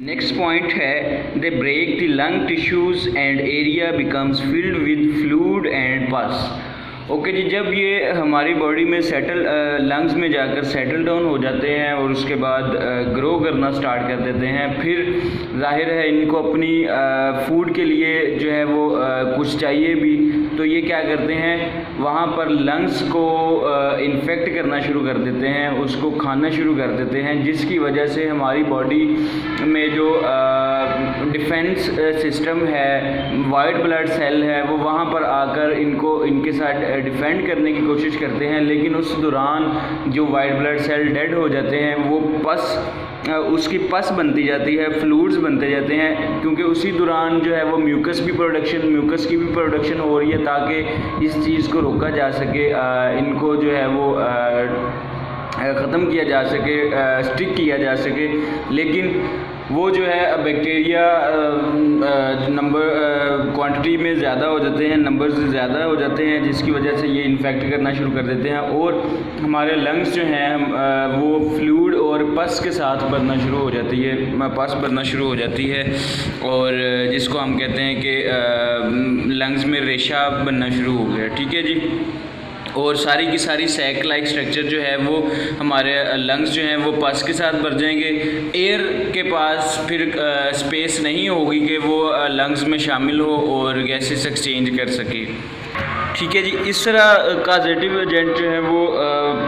Next point है they break the lung tissues and area becomes filled with fluid and pus. Okay जी, जब ये हमारी body में लंग्स में जाकर सेटल डाउन हो जाते हैं और उसके बाद ग्रो करना स्टार्ट कर देते हैं, फिर जाहिर है इनको अपनी फूड के लिए जो है वो कुछ चाहिए भी, तो ये क्या करते हैं वहाँ पर लंग्स को इन्फेक्ट करना शुरू कर देते हैं, उसको खाना शुरू कर देते हैं, जिसकी वजह से हमारी बॉडी में जो डिफेंस सिस्टम है, वाइट ब्लड सेल है, वो वहाँ पर आकर इनके साथ डिफेंड करने की कोशिश करते हैं। लेकिन उस दौरान जो वाइट ब्लड सेल डेड हो जाते हैं वो उसकी पस बनती जाती है, फ्लूइड्स बनते जाते हैं, क्योंकि उसी दौरान जो है वो म्यूकस की भी प्रोडक्शन हो रही है ताकि इस चीज़ को रोका जा सके, इनको जो है वो ख़त्म किया जा सके, स्टिक किया जा सके। लेकिन वो जो है बैक्टीरिया क्वांटिटी में ज़्यादा हो जाते हैं, नंबर्स ज़्यादा हो जाते हैं, जिसकी वजह से ये इन्फेक्ट करना शुरू कर देते हैं और हमारे लंग्स जो हैं वो फ्लूइड और पस के साथ बनना शुरू हो जाती है, पस बनना शुरू हो जाती है, और जिसको हम कहते हैं कि लंग्स में रेशा बनना शुरू हो गया। ठीक है जी, और सारी की सारी सैक लाइक स्ट्रक्चर जो है वो हमारे लंग्स जो हैं वो पस के साथ भर जाएंगे। एयर के पास फिर स्पेस नहीं होगी कि वो लंग्स में शामिल हो और गैसेस एक्सचेंज कर सके। ठीक है जी, इस तरह काजेटिव एजेंट जो है वो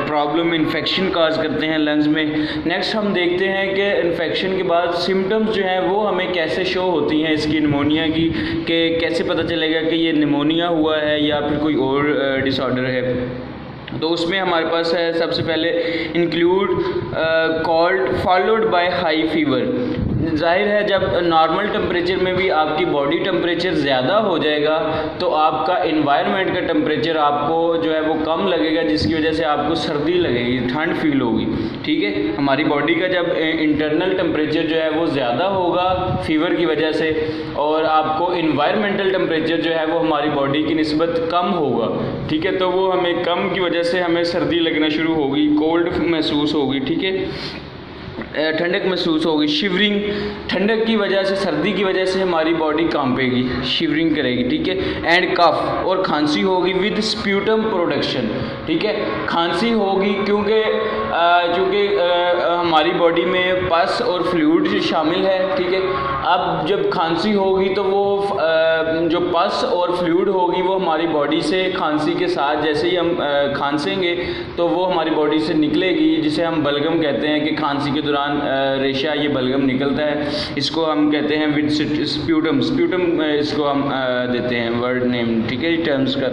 प्रॉब्लम इन्फेक्शन काज करते हैं लंग्स में। नेक्स्ट हम देखते हैं कि इन्फेक्शन के बाद सिम्टम्स जो हैं वो हमें कैसे शो होती हैं इसकी निमोनिया की, कि कैसे पता चलेगा कि ये निमोनिया हुआ है या फिर कोई और डिसऑर्डर है। तो उसमें हमारे पास है सबसे पहले include called followed by high fever. जाहिर है जब नॉर्मल टेम्परेचर में भी आपकी बॉडी टेम्परेचर ज़्यादा हो जाएगा तो आपका इन्वायरमेंट का टेम्परेचर आपको जो है वो कम लगेगा, जिसकी वजह से आपको सर्दी लगेगी, ठंड फील होगी। ठीक है, हमारी बॉडी का जब इंटरनल टेम्परेचर जो है वो ज़्यादा होगा फीवर की वजह से, और आपको इन्वायरमेंटल टेम्परेचर जो है वो हमारी बॉडी की निस्बत कम होगा। ठीक है, तो वो हमें कम की वजह से हमें सर्दी लगना शुरू होगी, कोल्ड महसूस होगी। ठीक है, ठंडक महसूस होगी, शिवरिंग, ठंडक की वजह से, सर्दी की वजह से हमारी बॉडी कांपेगी, शिवरिंग करेगी। ठीक है, एंड कफ, और खांसी होगी विद स्प्यूटम प्रोडक्शन। ठीक है, खांसी होगी क्योंकि हमारी बॉडी में पस और फ्लूइड शामिल है। ठीक है, अब जब खांसी होगी तो वो जो पस और फ्लूइड होगी वो हमारी बॉडी से खांसी के साथ जैसे ही हम खांसेंगे तो वो हमारी बॉडी से निकलेगी, जिसे हम बलगम कहते हैं कि खांसी के दौरान रेशा ये बलगम निकलता है, इसको हम कहते हैं विद स्प्यूटम इसको हम देते हैं वर्ड नेम। ठीक है, टर्म्स का।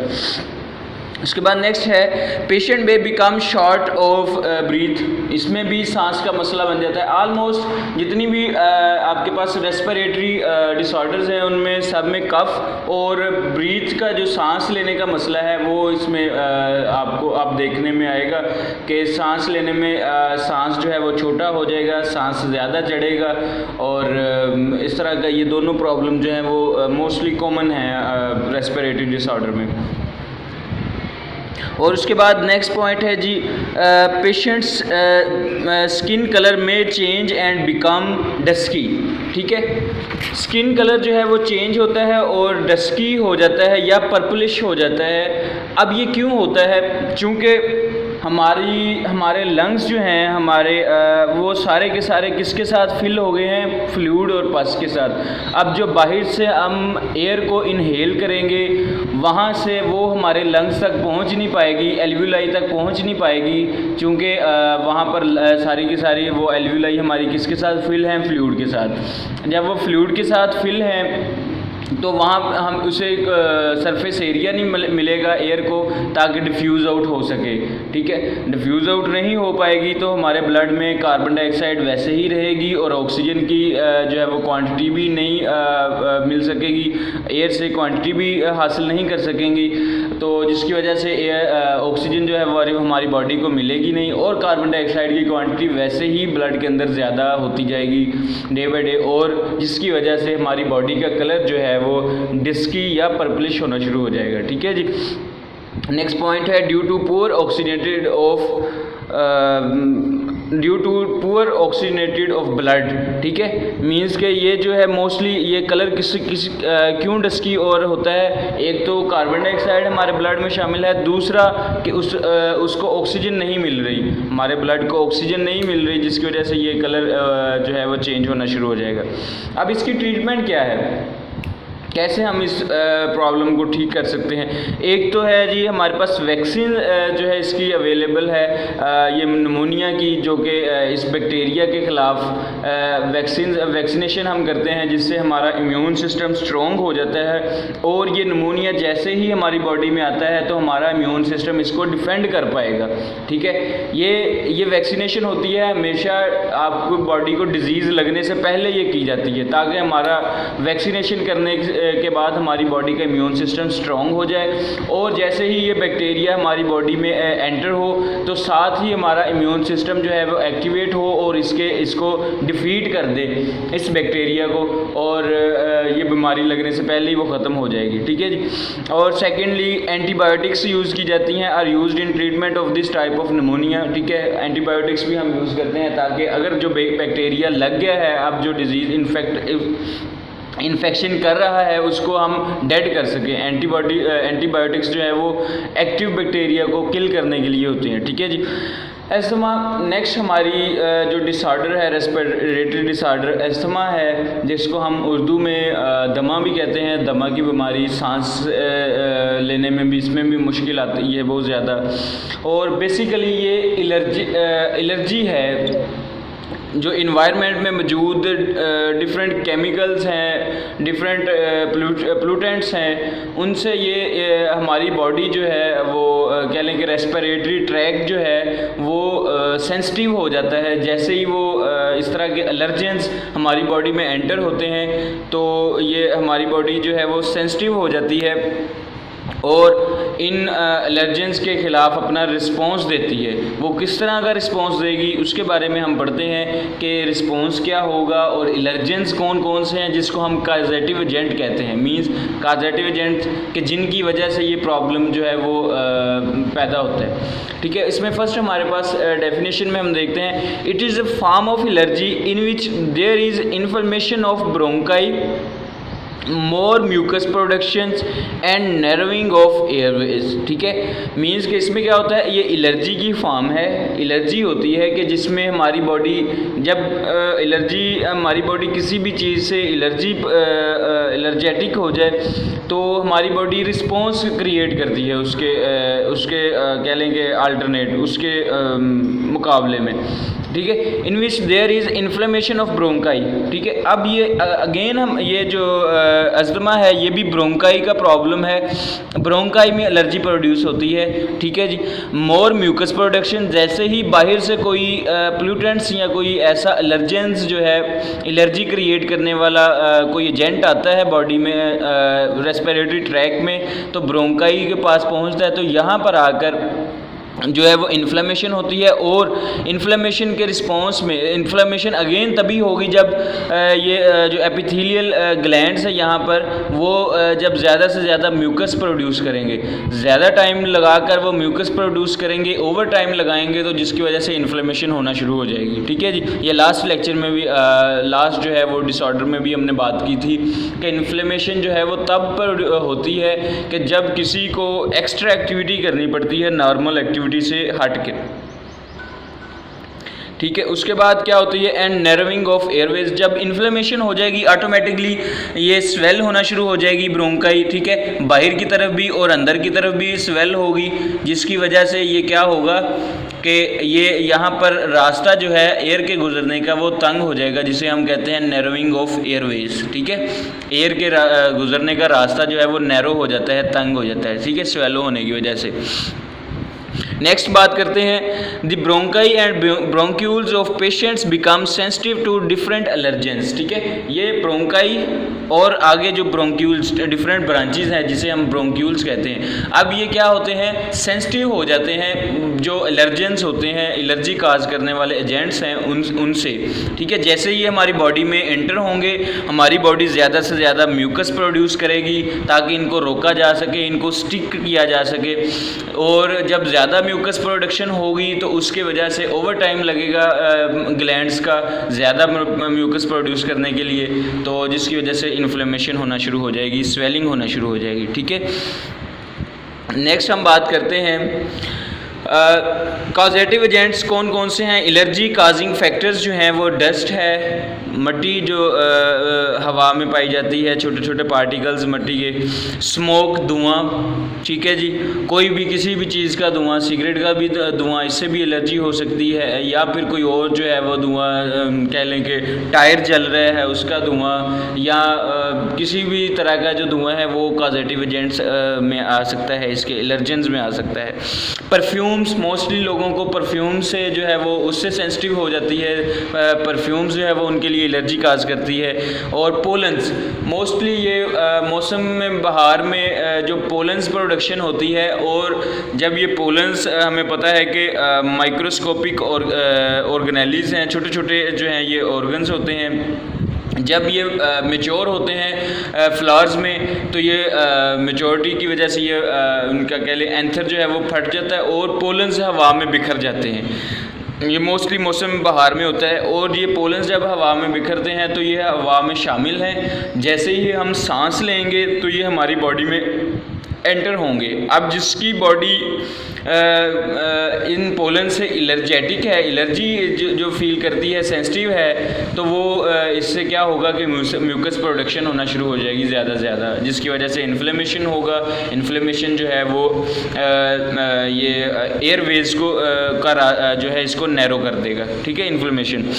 उसके बाद नेक्स्ट है पेशेंट में बिकम शॉर्ट ऑफ ब्रीथ। इसमें भी सांस का मसला बन जाता है। ऑलमोस्ट जितनी भी आपके पास रेस्पिरेटरी डिसऑर्डर्स हैं उनमें सब में कफ और ब्रीथ का जो सांस लेने का मसला है वो इसमें आपको आप देखने में आएगा कि सांस लेने में सांस जो है वो छोटा हो जाएगा, सांस ज़्यादा चढ़ेगा, और इस तरह का ये दोनों प्रॉब्लम जो है वो मोस्टली कॉमन है रेस्पिरेटरी डिसऑर्डर में। और उसके बाद नेक्स्ट पॉइंट है जी पेशेंट्स स्किन कलर में चेंज एंड बिकम डस्की। ठीक है, स्किन कलर जो है वो चेंज होता है और डस्की हो जाता है या पर्पलिश हो जाता है। अब ये क्यों होता है? चूँकि हमारे लंग्स जो हैं हमारे वो सारे के सारे किसके साथ फिल हो गए हैं? फ्लूइड और पस के साथ। अब जो बाहर से हम एयर को इनहेल करेंगे वहाँ से वो हमारे लंग्स तक पहुँच नहीं पाएगी, एल्वियोलाई तक पहुँच नहीं पाएगी, क्योंकि वहाँ पर सारी की सारी वो एल्वियोलाई हमारी किसके साथ फिल हैं? फ्लूइड के साथ। जब वो फ्लूइड के साथ फिल हैं तो वहाँ हम उसे एक सरफेस एरिया नहीं मिलेगा एयर को ताकि डिफ्यूज़ आउट हो सके। ठीक है, डिफ्यूज़ आउट नहीं हो पाएगी तो हमारे ब्लड में कार्बन डाइऑक्साइड वैसे ही रहेगी और ऑक्सीजन की जो है वो क्वांटिटी भी नहीं मिल सकेगी, एयर से क्वांटिटी भी हासिल नहीं कर सकेंगी, तो जिसकी वजह से ऑक्सीजन जो है वो हमारी बॉडी को मिलेगी नहीं, और कार्बन डाइऑक्साइड की क्वांटिटी वैसे ही ब्लड के अंदर ज़्यादा होती जाएगी डे बाई डे, और जिसकी वजह से हमारी बॉडी का कलर जो है वो डिस्की या पर्पलिश होना शुरू हो जाएगा। ठीक है जी, नेक्स्ट पॉइंट है due to poor oxygenated of due to poor oxygenated of blood, ठीक है। मींस के ये जो है मोस्टली ये कलर क्यों डस्की और होता है, एक तो कार्बन डाइऑक्साइड हमारे ब्लड में शामिल है, दूसरा कि उसको ऑक्सीजन नहीं मिल रही, हमारे ब्लड को ऑक्सीजन नहीं मिल रही, जिसकी वजह से ये कलर जो है वो चेंज होना शुरू हो जाएगा। अब इसकी ट्रीटमेंट क्या है, कैसे हम इस प्रॉब्लम को ठीक कर सकते हैं। एक तो है जी हमारे पास वैक्सीन जो है इसकी अवेलेबल है, ये निमोनिया की, जो कि इस बैक्टीरिया के ख़िलाफ़ वैक्सीनेशन हम करते हैं, जिससे हमारा इम्यून सिस्टम स्ट्रॉन्ग हो जाता है और ये निमोनिया जैसे ही हमारी बॉडी में आता है तो हमारा इम्यून सिस्टम इसको डिफेंड कर पाएगा, ठीक है। ये वैक्सीनेशन होती है हमेशा आपको बॉडी को डिजीज़ लगने से पहले ये की जाती है, ताकि हमारा वैक्सीनेशन करने के बाद हमारी बॉडी का इम्यून सिस्टम स्ट्रॉन्ग हो जाए और जैसे ही ये बैक्टीरिया हमारी बॉडी में एंटर हो तो साथ ही हमारा इम्यून सिस्टम जो है वो एक्टिवेट हो और इसको डिफीट कर दे इस बैक्टीरिया को, और ये बीमारी लगने से पहले ही वो ख़त्म हो जाएगी, ठीक है जी। और सेकेंडली एंटीबायोटिक्स यूज़ की जाती हैं, are used in treatment of this type of pneumonia, ठीक है। एंटीबायोटिक्स भी हम यूज़ करते हैं ताकि अगर जो बैक्टीरिया लग गया है, अब जो डिजीज़ इन्फेक्शन कर रहा है उसको हम डेड कर सकें। एंटीबायोटिक्स जो है वो एक्टिव बैक्टीरिया को किल करने के लिए होते हैं, ठीक है जी। एस्थमा नेक्स्ट हमारी जो डिसऑर्डर है, रेस्पिरेटरी डिसऑर्डर एस्थमा है, जिसको हम उर्दू में दमा भी कहते हैं। दमा की बीमारी, सांस लेने में भी इसमें भी मुश्किल आती है बहुत ज़्यादा, और बेसिकली ये एलर्जी है जो इन्वायरमेंट में मौजूद डिफरेंट केमिकल्स हैं, डिफरेंट प्लूटेंट्स हैं, उनसे ये हमारी बॉडी जो है वो कह लें कि रेस्पिरेटरी ट्रैक जो है वो सेंसिटिव हो जाता है। जैसे ही वो इस तरह के एलर्जेंस हमारी बॉडी में एंटर होते हैं तो ये हमारी बॉडी जो है वो सेंसिटिव हो जाती है और इन एलर्जेंस के ख़िलाफ़ अपना रिस्पॉन्स देती है। वो किस तरह का रिस्पॉन्स देगी उसके बारे में हम पढ़ते हैं कि रिस्पॉन्स क्या होगा और एलर्जेंस कौन कौन से हैं जिसको हम काजेटिव एजेंट कहते हैं। मींस काजेटिव एजेंट के जिनकी वजह से ये प्रॉब्लम जो है वो पैदा होता है, ठीक है। इसमें फर्स्ट हमारे पास डेफिनेशन में हम देखते हैं, it is a form of allergy in which there is inflammation of bronchi, more mucus productions and narrowing of airways, ठीक है। मींस कि इसमें क्या होता है, ये एलर्जी की फॉर्म है। एलर्जी होती है कि जिसमें हमारी बॉडी जब हमारी बॉडी किसी भी चीज़ से एलर्जेटिक हो जाए तो हमारी बॉडी रिस्पॉन्स क्रिएट करती है उसके कह लेंगे अल्टरनेट उसके मुकाबले में, ठीक है। In which there is inflammation of bronchi, ठीक है। अब ये अगेन हम ये जो अस्थमा है ये भी ब्रोंकाई का प्रॉब्लम है। ब्रोंकाई में एलर्जी प्रोड्यूस होती है, ठीक है जी। मोर म्यूकस प्रोडक्शन, जैसे ही बाहर से कोई प्लूटेंट्स या कोई ऐसा एलर्जेंस जो है एलर्जी क्रिएट करने वाला कोई एजेंट आता है बॉडी में रेस्पिरेटरी ट्रैक में, तो ब्रोंकाई के पास पहुंचता है तो यहाँ पर आकर जो है वो इन्फ्लेमेशन होती है। और इन्फ्लेमेशन के रिस्पॉन्स में इन्फ्लेमेशन अगेन तभी होगी जब ये जो एपिथेलियल ग्लैंड्स है यहाँ पर वो जब ज़्यादा से ज़्यादा म्यूकस प्रोड्यूस करेंगे, ज़्यादा टाइम लगाकर वो म्यूकस प्रोड्यूस करेंगे, ओवर टाइम लगाएंगे तो जिसकी वजह से इन्फ्लेमेशन होना शुरू हो जाएगी, ठीक है जी। ये लास्ट लेक्चर में भी लास्ट जो है वो डिसऑर्डर में भी हमने बात की थी कि इन्फ्लेमेशन जो है वो तब पर होती है कि जब किसी को एक्स्ट्रा एक्टिविटी करनी पड़ती है नॉर्मल एक्टिविटी से हट के, ठीक है। उसके बाद क्या होती है, एंड नर्विंग ऑफ एयरवेज, जब इन्फ्लेमेशन हो जाएगी ऑटोमेटिकली ये स्वेल होना शुरू हो जाएगी ब्रोंकाई, ठीक है। बाहर की तरफ भी और अंदर की तरफ भी स्वेल होगी, जिसकी वजह से ये क्या होगा कि ये यहाँ पर रास्ता जो है एयर के गुजरने का वो तंग हो जाएगा, जिसे हम कहते हैं नर्विंग ऑफ एयरवेज, ठीक है। एयर के गुजरने का रास्ता जो है वो नैरो हो जाता है, तंग हो जाता है, ठीक है, स्वेलो होने की वजह से। नेक्स्ट बात करते हैं, the bronchi and bronchioles of patients become sensitive to different allergens, ठीक है। ये ब्रोंकाई और आगे जो ब्रोंक्यूल्स डिफरेंट ब्रांचेस हैं जिसे हम ब्रोंक्यूल्स कहते हैं, अब ये क्या होते हैं, सेंसिटिव हो जाते हैं जो एलर्जेंस होते हैं, एलर्जी काज करने वाले एजेंट्स हैं उनसे, ठीक है। जैसे ही हमारी बॉडी में एंटर होंगे हमारी बॉडी ज़्यादा से ज़्यादा म्यूकस प्रोड्यूस करेगी ताकि इनको रोका जा सके, इनको स्टिक किया जा सके, और जब ज़्यादा म्यूकस प्रोडक्शन होगी तो उसके वजह से ओवर टाइम लगेगा ग्लैंड्स का ज़्यादा म्यूकस प्रोड्यूस करने के लिए, तो जिसकी वजह से इन्फ्लेमेशन होना शुरू हो जाएगी, स्वेलिंग होना शुरू हो जाएगी। ठीक है, नेक्स्ट हम बात करते हैं कॉजेटिव एजेंट्स कौन कौन से हैं। एलर्जी काजिंग फैक्टर्स जो हैं वो डस्ट है, मट्टी जो हवा में पाई जाती है, छोटे छोटे पार्टिकल्स मट्टी के, स्मोक धुआं, ठीक है जी, कोई भी किसी भी चीज़ का धुआं, सिगरेट का भी धुआं, इससे भी एलर्जी हो सकती है, या फिर कोई और जो है वो धुआं कह लें कि टायर जल रहा है उसका धुआं, या किसी भी तरह का जो धुआं है वो कॉजेटिव एजेंट्स में आ सकता है, इसके एलर्जेंस में आ सकता है। परफ्यूम्स, मोस्टली लोगों को परफ्यूम से जो है वो उससे सेंसिटिव हो जाती है, परफ्यूम्स जो है वो उनके लिए एलर्जी काज करती है। और पोलन्स, मोस्टली ये मौसम में बहार में जो पोलन्स प्रोडक्शन होती है, और जब ये पोलन्स हमें पता है कि माइक्रोस्कोपिक और ऑर्गेनेलीज हैं, छोटे छोटे जो हैं ये ऑर्गन्स होते हैं, जब ये मेच्योर होते हैं फ्लावर्स में तो ये मेच्योरिटी की वजह से ये उनका कह लें एंथर जो है वो फट जाता है और पोलन से हवा में बिखर जाते हैं। ये मोस्टली मौसम बहार में होता है, और ये पोलन जब हवा में बिखरते हैं तो ये हवा में शामिल हैं, जैसे ही हम सांस लेंगे तो ये हमारी बॉडी में एंटर होंगे। अब जिसकी बॉडी इन पोलन से एलर्जेटिक है, एलर्जी जो फील करती है, सेंसिटिव है, तो वो इससे क्या होगा कि म्यूकस प्रोडक्शन होना शुरू हो जाएगी ज़्यादा से ज़्यादा, जिसकी वजह से इन्फ्लेमेशन होगा। इन्फ्लेमेशन जो है वो ये एयरवेज को जो है इसको नैरो कर देगा। ठीक है, इन्फ्लेमेशन।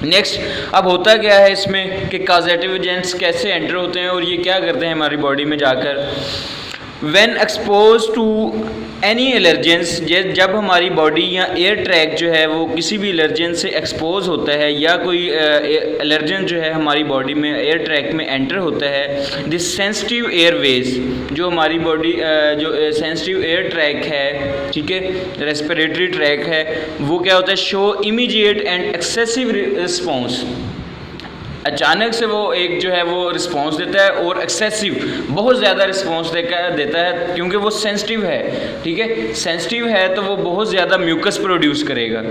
नेक्स्ट, अब होता क्या है इसमें कि कॉजेटिव एजेंट्स कैसे एंटर होते हैं और ये क्या करते हैं हमारी बॉडी में जाकर। When exposed to any allergens, जब हमारी बॉडी या एयर ट्रैक जो है वो किसी भी एलर्जेन से एक्सपोज होता है, या कोई एलर्जन जो है हमारी बॉडी में एयर ट्रैक में एंटर होता है, दिस सेंसिटिव एयरवेज, जो हमारी बॉडी जो सेंसिटिव एयर ट्रैक है, ठीक है, रेस्पिरेटरी ट्रैक है, वो क्या होता है, show immediate and excessive response. अचानक से वो एक जो है वो रिस्पांस देता है और एक्सेसिव, बहुत ज़्यादा रिस्पांस देता है, क्योंकि वो सेंसिटिव है। ठीक है, सेंसिटिव है तो वो बहुत ज़्यादा म्यूकस प्रोड्यूस करेगा।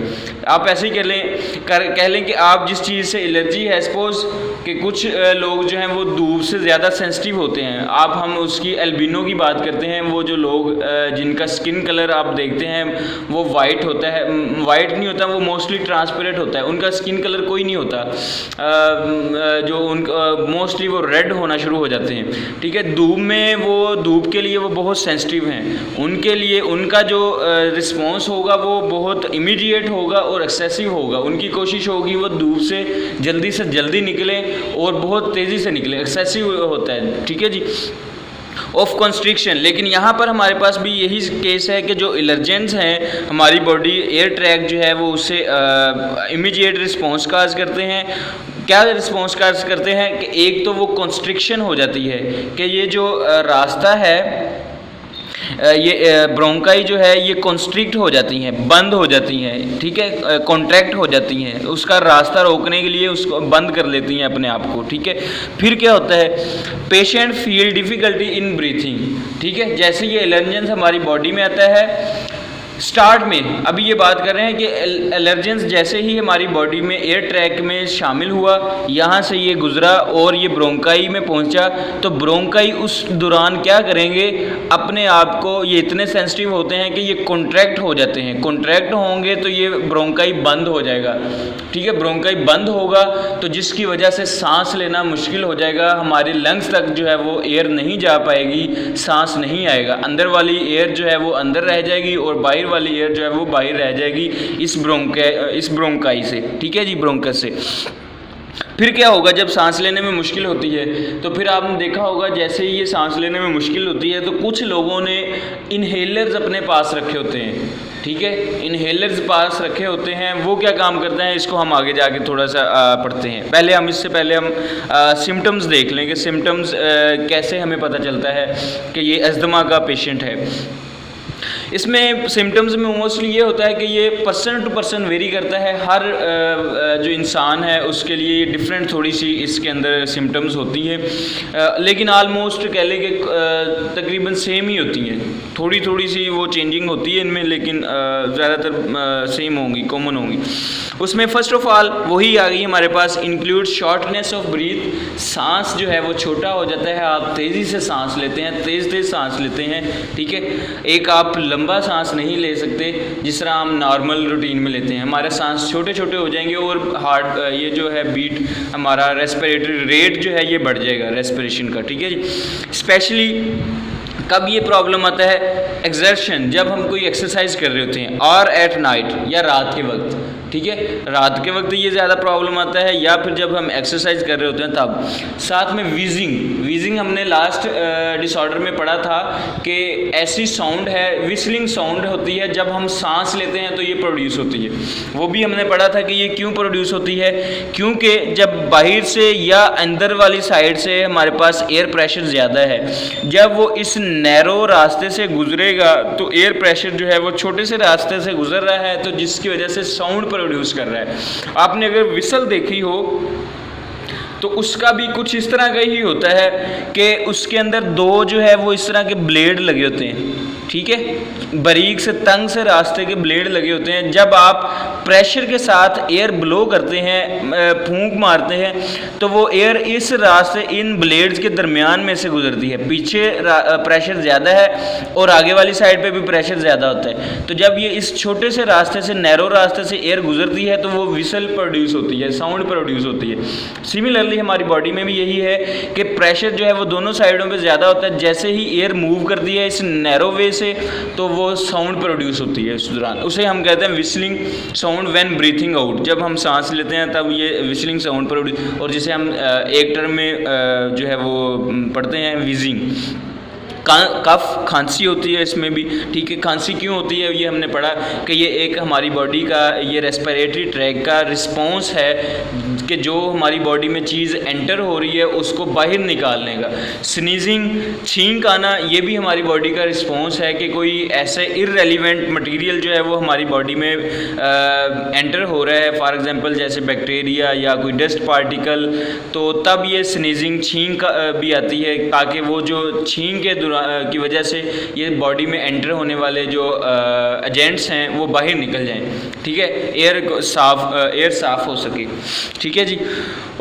आप ऐसे ही कह लें कि आप जिस चीज़ से एलर्जी है, सपोज कि कुछ लोग जो हैं वो धूप से ज़्यादा सेंसिटिव होते हैं। हम उसकी एल्बिनो की बात करते हैं, वो जो लोग जिनका स्किन कलर आप देखते हैं वो वाइट होता है, वाइट नहीं होता, वो मोस्टली ट्रांसपेरेंट होता है, उनका स्किन कलर कोई नहीं होता, जो उनका मोस्टली वो रेड होना शुरू हो जाते हैं। ठीक है, धूप में वो धूप के लिए वो बहुत सेंसिटिव हैं, उनके लिए उनका जो रिस्पॉन्स होगा वो बहुत इमीडिएट होगा और एक्सेसिव होगा। उनकी कोशिश होगी वो धूप से जल्दी निकले और बहुत तेज़ी से निकले, एक्सेसिव होता है। ठीक है जी, ऑफ कंस्ट्रिक्शन। लेकिन यहाँ पर हमारे पास भी यही केस है कि जो एलर्जेंस हैं हमारी बॉडी एयर ट्रैक जो है वो उससे इमीडिएट रिस्पॉन्स काज करते हैं। क्या रिस्पॉन्स काज करते हैं कि एक तो वो कंस्ट्रिक्शन हो जाती है कि ये जो रास्ता है, ये ब्रोंकाई जो है ये कॉन्स्ट्रिक्ट हो जाती हैं, बंद हो जाती हैं। ठीक है, कॉन्ट्रैक्ट हो जाती हैं, उसका रास्ता रोकने के लिए उसको बंद कर लेती हैं अपने आप को। ठीक है, फिर क्या होता है, patient feel difficulty in breathing. ठीक है, जैसे ये एलर्जेंस हमारी बॉडी में आता है, स्टार्ट में अभी ये बात कर रहे हैं कि एलर्जेंस जैसे ही हमारी बॉडी में एयर ट्रैक में शामिल हुआ, यहाँ से ये गुजरा और ये ब्रोंकाई में पहुँचा, तो ब्रोंकाई उस दौरान क्या करेंगे, अपने आप को, ये इतने सेंसिटिव होते हैं कि ये कॉन्ट्रैक्ट हो जाते हैं। कॉन्ट्रैक्ट होंगे तो ये ब्रोंकाई बंद हो जाएगा। ठीक है, ब्रोंकाई बंद होगा तो जिसकी वजह से सांस लेना मुश्किल हो जाएगा, हमारे लंग्स तक जो है वो एयर नहीं जा पाएगी, सांस नहीं आएगा, अंदर वाली एयर जो है वो अंदर रह जाएगी और बाहर वाली एयर जो है वो बाहर रह जाएगी इस ब्रोंकाई से। ठीक है जी, ब्रोंकस से। फिर क्या होगा, जब सांस लेने में मुश्किल होती है तो फिर आपने देखा होगा जैसे ही ये सांस लेने में मुश्किल होती है तो कुछ लोगों ने इनहेलर्स अपने पास रखे होते हैं। ठीक है, इनहेलर्स पास रखे होते हैं, वो क्या काम करते हैं इसको हम आगे जाके थोड़ा सा पढ़ते हैं। इससे पहले हम सिम्टम्स देख लें कि सिम्टम्स कैसे हमें पता चलता है कि ये अस्थमा का पेशेंट है। इसमें सिम्टम्स में मोस्टली ये होता है कि ये पर्सन टू पर्सन वेरी करता है, हर जो इंसान है उसके लिए डिफरेंट थोड़ी सी इसके अंदर सिम्टम्स होती हैं, लेकिन आलमोस्ट कह लें कि तकरीबन सेम ही होती हैं, थोड़ी थोड़ी सी वो चेंजिंग होती है इनमें, लेकिन ज़्यादातर सेम होंगी, कॉमन होंगी। उसमें फ़र्स्ट ऑफ ऑल वही आ गई हमारे पास, इंक्लूड शॉर्टनेस ऑफ ब्रीथ, सांस जो है वो छोटा हो जाता है, आप तेज़ी से सांस लेते हैं, तेज़ सांस लेते हैं, ठीक है। एक आप लंबा सांस नहीं ले सकते जिस तरह हम नॉर्मल रूटीन में लेते हैं, हमारे सांस छोटे छोटे हो जाएंगे और हार्ट ये जो है बीट, हमारा रेस्पिरेटरी रेट जो है ये बढ़ जाएगा रेस्पिरेशन का, ठीक है जी। स्पेशली कब ये प्रॉब्लम आता है, एक्सर्शन, जब हम कोई एक्सरसाइज कर रहे होते हैं, और एट नाइट या रात के वक्त, ठीक है, रात के वक्त ये ज़्यादा प्रॉब्लम आता है, या फिर जब हम एक्सरसाइज कर रहे होते हैं तब। साथ में वीजिंग हमने लास्ट डिसऑर्डर में पढ़ा था कि ऐसी साउंड है, विस्लिंग साउंड होती है जब हम सांस लेते हैं तो ये प्रोड्यूस होती है। वो भी हमने पढ़ा था कि ये क्यों प्रोड्यूस होती है, क्योंकि जब बाहर से या अंदर वाली साइड से हमारे पास एयर प्रेशर ज़्यादा है, जब वो इस नैरो रास्ते से गुजरेगा तो एयर प्रेशर जो है वो छोटे से रास्ते से गुजर रहा है, तो जिसकी वजह से साउंड प्रोड्यूस कर रहा है। आपने अगर विसल देखी हो तो उसका भी कुछ इस तरह का ही होता है कि उसके अंदर दो जो है वो इस तरह के ब्लेड लगे होते हैं, ठीक है, बारीक से तंग से रास्ते के ब्लेड लगे होते हैं। जब आप प्रेशर के साथ एयर ब्लो करते हैं, फूंक मारते हैं, तो वो एयर इस रास्ते इन ब्लेड्स के दरमियान में से गुजरती है। पीछे प्रेशर ज़्यादा है और आगे वाली साइड पे भी प्रेशर ज़्यादा होता है, तो जब ये इस छोटे से रास्ते से, नैरो रास्ते से एयर गुजरती है तो वो विसल प्रोड्यूस होती है, साउंड प्रोड्यूस होती है। सिमिलरली हमारी बॉडी में भी यही है कि प्रेशर जो है वो दोनों साइडों पे ज़्यादा होता है, जैसे ही एयर मूव करती है इस नैरो वे से तो वो साउंड प्रोड्यूस होती है इस दौरान, उसे हम कहते हैं whistling sound when breathing out. जब हम सांस लेते हैं तब ये विस्लिंग साउंड प्रोड्यूस, और जिसे हम एक टर्म में जो है वो पढ़ते हैं विजिंग। कफ, खांसी होती है इसमें भी, ठीक है। खांसी क्यों होती है ये हमने पढ़ा कि ये एक हमारी बॉडी का ये रेस्पिरेटरी ट्रैक का रिस्पॉन्स है कि जो हमारी बॉडी में चीज़ एंटर हो रही है उसको बाहर निकालने का। स्नीजिंग, छींक आना, ये भी हमारी बॉडी का रिस्पॉन्स है कि कोई ऐसे इररेलीवेंट मटेरियल जो है वो हमारी बॉडी में एंटर हो रहा है, फॉर एग्जांपल जैसे बैक्टीरिया या कोई डस्ट पार्टिकल, तो तब ये स्नीजिंग, छींक भी आती है, ताकि वो जो छींक के की वजह से ये बॉडी में एंटर होने वाले जो एजेंट्स हैं वो बाहर निकल जाएं, ठीक है, एयर साफ हो सके, ठीक है जी।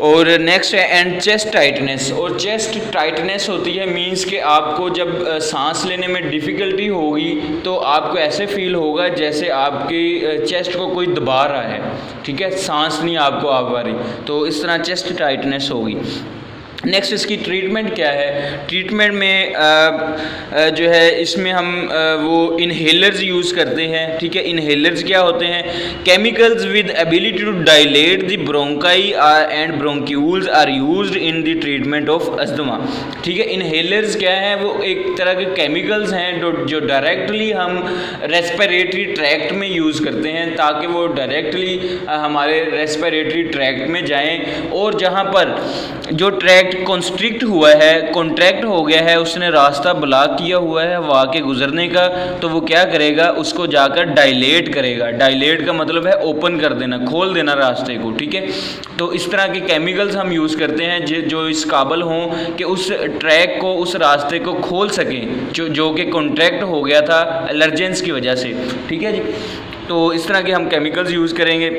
और नेक्स्ट है एंड चेस्ट टाइटनेस। और चेस्ट टाइटनेस होती है मींस कि आपको जब सांस लेने में डिफ़िकल्टी होगी तो आपको ऐसे फील होगा जैसे आपकी चेस्ट को कोई दबा रहा है, ठीक है, सांस नहीं आपको आ पा रही, तो इस तरह चेस्ट टाइटनेस होगी। नेक्स्ट इसकी ट्रीटमेंट क्या है, ट्रीटमेंट में जो है इसमें हम वो इन्हेलर्स यूज़ करते हैं, ठीक है। इन्हेलर्स क्या होते हैं, chemicals with ability to dilate the bronchi and bronchioles are used in the treatment of asthma, ठीक है। इन्हेलर्स क्या है, वो एक तरह के केमिकल्स हैं जो डायरेक्टली हम रेस्पिरेटरी ट्रैक्ट में यूज़ करते हैं ताकि वो डायरेक्टली हमारे रेस्पिरेटरी ट्रैक्ट में जाएं, और जहाँ पर जो ट्रैक्ट कॉन्स्ट्रिक्ट हुआ है, कॉन्ट्रैक्ट हो गया है, उसने रास्ता ब्लॉक किया हुआ है हवा के गुजरने का, तो वो क्या करेगा, उसको जाकर डायलेट करेगा। डायलेट का मतलब है ओपन कर देना, खोल देना रास्ते को, ठीक है। तो इस तरह के केमिकल्स हम यूज़ करते हैं जो इस काबिल हों कि उस ट्रैक को, उस रास्ते को खोल सकें जो कि कॉन्ट्रैक्ट हो गया था एलर्जेंस की वजह से, ठीक है जी। तो इस तरह के हम केमिकल्स यूज़ करेंगे,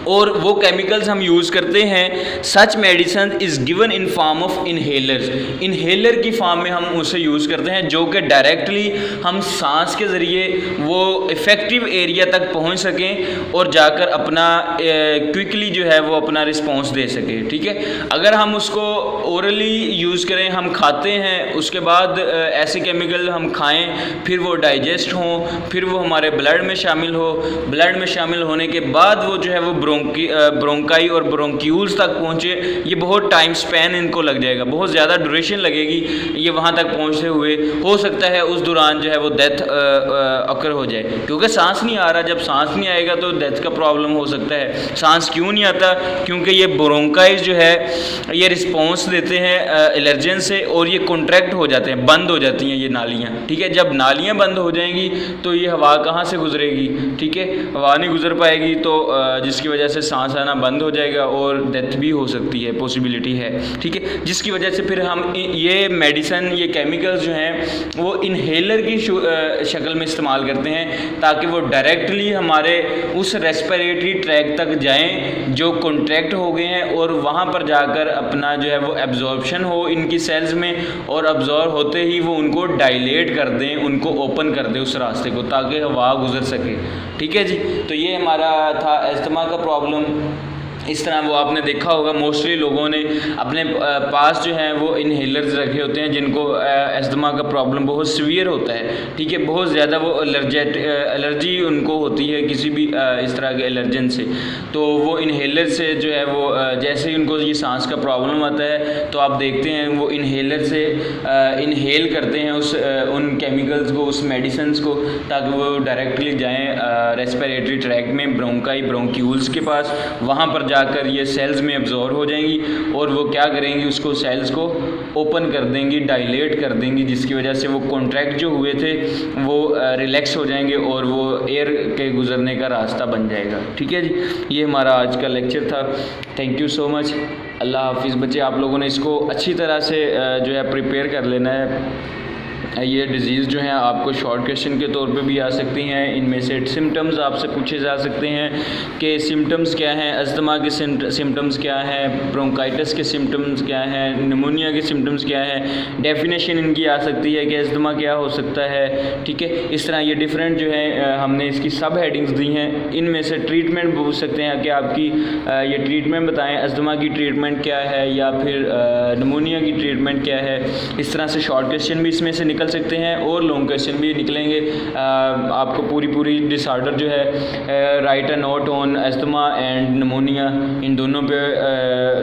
और वो केमिकल्स हम यूज़ करते हैं, such medicine is given in form of inhalers, inhaler की फॉर्म में हम उसे यूज़ करते हैं जो कि डायरेक्टली हम सांस के ज़रिए वो इफ़ेक्टिव एरिया तक पहुंच सकें और जाकर अपना क्विकली जो है वो अपना रिस्पॉन्स दे सके, ठीक है। अगर हम उसको ओरली यूज़ करें, हम खाते हैं, उसके बाद ऐसे केमिकल हम खाएँ, फिर वो डाइजेस्ट हों, फिर वो हमारे ब्लड में शामिल हो, ब्लड में शामिल होने के बाद वो जो है वो ब्रोंकाई और ब्रोंक्यूल्स तक पहुँचे, ये बहुत टाइम स्पैन इनको लग जाएगा, बहुत ज़्यादा ड्यूरेशन लगेगी ये वहाँ तक पहुँचते हुए। हो सकता है उस दौरान जो है वो डेथ अकर हो जाए, क्योंकि सांस नहीं आ रहा। जब सांस नहीं आएगा तो डेथ का प्रॉब्लम हो सकता है। सांस क्यों नहीं आता? क्योंकि ये ब्रोंकाइज जो है ये रिस्पॉन्स देते हैं एलर्जन से, और ये कॉन्ट्रैक्ट हो जाते हैं, बंद हो जाती हैं ये नालियाँ, ठीक है। जब नालियाँ बंद हो जाएंगी तो ये हवा कहाँ से गुजरेगी, ठीक है, हवा नहीं गुजर पाएगी, तो जिसकी वजह से सांस आना बंद हो जाएगा और डेथ भी हो सकती है, पॉसिबिलिटी है, ठीक है। जिसकी वजह से फिर हम ये मेडिसन, ये केमिकल्स जो हैं वो इन्हेलर की शक्ल में इस्तेमाल करते हैं, ताकि वो डायरेक्टली हमारे उस रेस्पिरेटरी ट्रैक तक जाएं जो कॉन्ट्रैक्ट हो गए हैं, और वहाँ पर जाकर अपना जो है वो एब्जॉर्प्शन हो इनकी सेल्स में, और अब्जॉर्ब होते ही वो उनको डायलेट कर दें, उनको ओपन कर दें उस रास्ते को, ताकि हवा गुजर सके, ठीक है जी। तो ये हमारा था अस्थमा का प्रॉब्लम। इस तरह वो आपने देखा होगा मोस्टली लोगों ने अपने पास जो हैं वो इन्हेलर्स रखे होते हैं जिनको अस्थमा का प्रॉब्लम बहुत सीवियर होता है, ठीक है, बहुत ज़्यादा वो एलर्जी उनको होती है किसी भी इस तरह के एलर्जन से। तो वो इन्हेलर से जो है वो जैसे ही उनको ये सांस का प्रॉब्लम आता है तो आप देखते हैं वो इन्हेलर से इन्हेल करते हैं उन केमिकल्स को, उस मेडिसिन को, ताकि वो डायरेक्टली जाएँ रेस्पिरेटरी ट्रैक में, ब्रोंकाई ब्रोंक्यूल्स के पास, वहाँ पर जाकर ये सेल्स में एब्जॉर्ब हो जाएंगी, और वो क्या करेंगी, उसको सेल्स को ओपन कर देंगी, डायलेट कर देंगी, जिसकी वजह से वो कॉन्ट्रैक्ट जो हुए थे वो रिलैक्स हो जाएंगे और वो एयर के गुजरने का रास्ता बन जाएगा, ठीक है जी। ये हमारा आज का लेक्चर था। Thank you so much. अल्लाह हाफिज़ बच्चे। आप लोगों ने इसको अच्छी तरह से जो है प्रिपेयर कर लेना है। ये डिज़ीज़ जो हैं आपको शॉर्ट क्वेश्चन के तौर पे भी आ सकती हैं। इनमें से सिम्टम्स आपसे पूछे जा सकते हैं कि सिम्टम्स क्या हैं, अस्थमा के सिम्टम्स क्या हैं, ब्रोंकाइटिस के सिम्टम्स क्या हैं, निमोनिया के सिम्टम्स क्या हैं, डेफिनेशन इनकी आ सकती है कि अस्थमा क्या हो सकता है, ठीक है। इस तरह ये डिफरेंट जो है हमने इसकी सब हेडिंग्स दी हैं। इनमें से ट्रीटमेंट पूछ सकते हैं कि आपकी ये ट्रीटमेंट बताएँ, अस्थमा की ट्रीटमेंट क्या है या फिर निमोनिया की ट्रीटमेंट क्या है। इस तरह से शॉर्ट क्वेश्चन भी इसमें से निकल सकते हैं और लॉन्ग क्वेश्चन भी निकलेंगे। आपको पूरी डिसऑर्डर जो है write a note on asthma and pneumonia, इन दोनों पे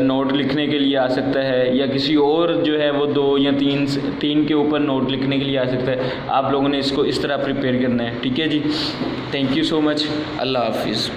नोट लिखने के लिए आ सकता है, या किसी और जो है वो 2 या 3 के ऊपर नोट लिखने के लिए आ सकता है। आप लोगों ने इसको इस तरह प्रिपेयर करना है, ठीक है जी। Thank you so much. अल्लाह हाफिज़।